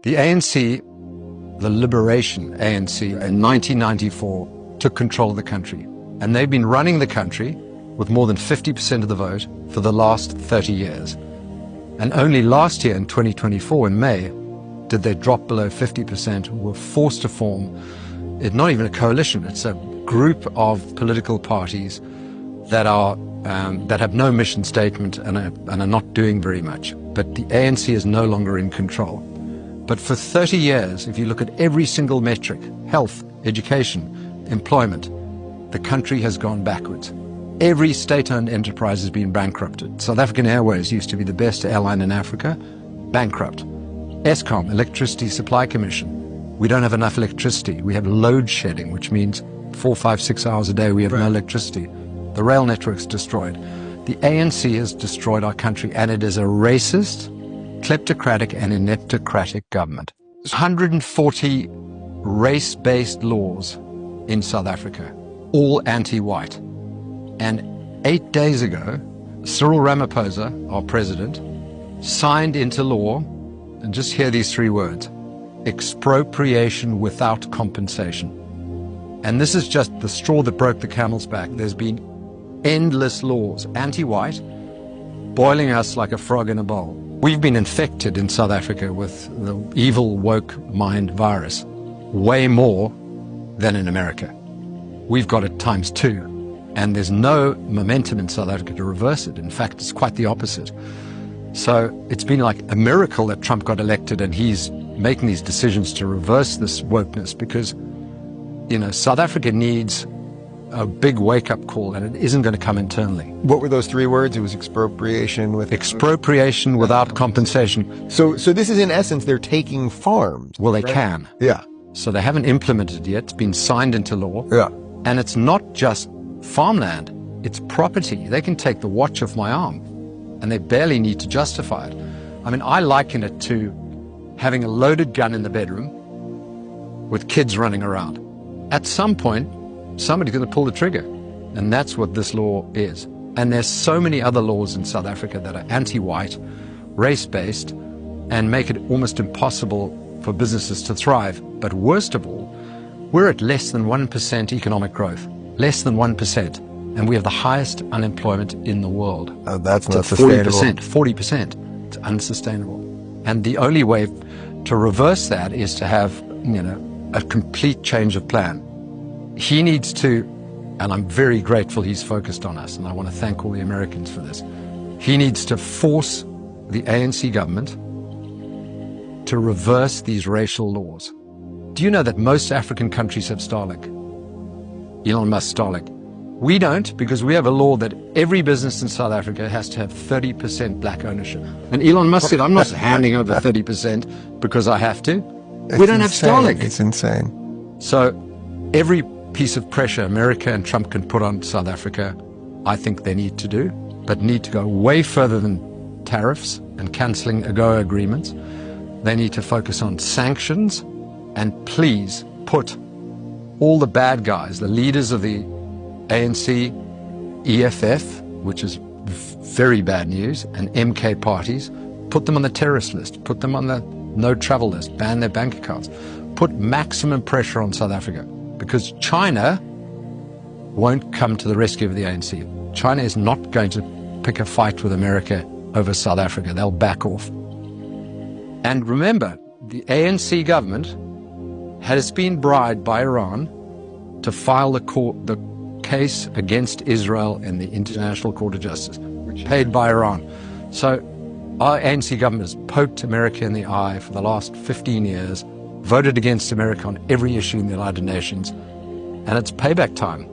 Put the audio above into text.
The ANC, the Liberation ANC in 1994 took control of the country. And they've been running the country with more than 50% of the vote for the last 30 years. And only last year in 2024 in May did they drop below 50%, were forced to form, it's not even a coalition, it's a group of political parties that have no mission statement and are not doing very much. But the ANC is no longer in control. But for 30 years, if you look at every single metric, health, education, employment, the country has gone backwards. Every state-owned enterprise has been bankrupted. South African Airways used to be the best airline in Africa, bankrupt. Eskom, Electricity Supply Commission, we don't have enough electricity. We have load shedding, which means 4, 5, 6 hours a day we have no electricity. The rail network's destroyed. The ANC has destroyed our country, and it is a racist, kleptocratic and ineptocratic government. 140 race-based laws in South Africa, all anti-white. And 8 days ago, Cyril Ramaphosa, our president, signed into law, and just hear these 3 words, expropriation without compensation. And this is just the straw that broke the camel's back. There's been endless laws, anti-white, boiling us like a frog in a bowl. We've been infected in South Africa with the evil woke mind virus, way more than in America. We've got it times 2. And there's no momentum in South Africa to reverse it. In fact, it's quite the opposite. So it's been like a miracle that Trump got elected and he's making these decisions to reverse this wokeness because, you know, South Africa needs a big wake-up call, and it isn't going to come internally. What were those 3 words? It was expropriation with... Expropriation without compensation. So this is, in essence, they're taking farms. Well, they can. Yeah. So they haven't implemented it yet. It's been signed into law. Yeah. And it's not just farmland, it's property. They can take the watch off my arm, and they barely need to justify it. I mean, I liken it to having a loaded gun in the bedroom with kids running around. At some point, somebody's going to pull the trigger, and that's what this law is. And there's so many other laws in South Africa that are anti-white, race-based, and make it almost impossible for businesses to thrive. But worst of all, we're at less than 1% economic growth, less than 1%, and we have the highest unemployment in the world. Oh, that's not sustainable. 40%. It's unsustainable. And the only way to reverse that is to have, you know, a complete change of plan. He needs to, and I'm very grateful he's focused on us, and I want to thank all the Americans for this. He needs to force the ANC government to reverse these racial laws. Do you know that most African countries have Starlink? Elon Musk Starlink. We don't, because we have a law that every business in South Africa has to have 30% black ownership. And Elon Musk said, I'm not handing over 30% because I have to. We don't have Starlink. It's insane. So every piece of pressure America and Trump can put on South Africa, I think they need to do, but need to go way further than tariffs and cancelling AGOA agreements. They need to focus on sanctions and please put all the bad guys, the leaders of the ANC, EFF, which is very bad news, and MK parties, put them on the terrorist list, put them on the no travel list, ban their bank accounts, put maximum pressure on South Africa, because China won't come to the rescue of the ANC. China is not going to pick a fight with America over South Africa. They'll back off. And remember, the ANC government has been bribed by Iran to file the case against Israel in the International Court of Justice, paid by Iran. So our ANC government has poked America in the eye for the last 15 years, voted against America on every issue in the United Nations, and it's payback time.